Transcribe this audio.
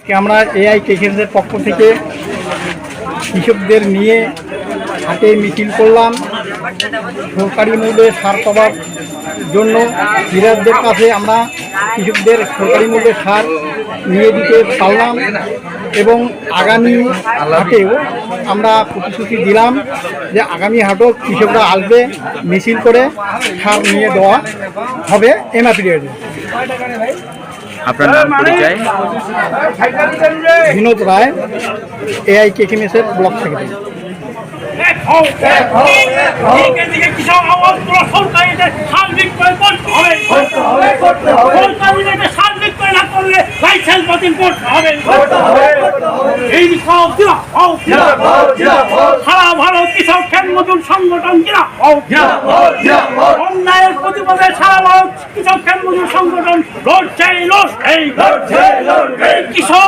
আজকে আমরা এআই কেকেন্সের পক্ষ থেকে কৃষকদের নিয়ে হাটে মিছিল করলাম। সরকারি মূল্যে সার পাওয়ার জন্য ডিলারদের কাছে আমরা কৃষকদের সরকারি মূল্যে সার নিয়ে দিতে পারলাম এবং আগামী হাটেও আমরা প্রতিশ্রুতি দিলাম যে আগামী হাটেও কৃষকরা আসবে, মিছিল করে সার নিয়ে দেওয়া হবে এমআরপি রেটে। আপনার নাম পরিচয়? বিনোদ রায়, এআই কেকেএমএসের ব্লক সেক্রেটারি। সারা ভারত কৃষক খেত মজুর সংগঠন অন্যায়ের প্রতিবাদে সারা ভারত কৃষক খেত মজুর সংগঠন লড়ছে, কৃষক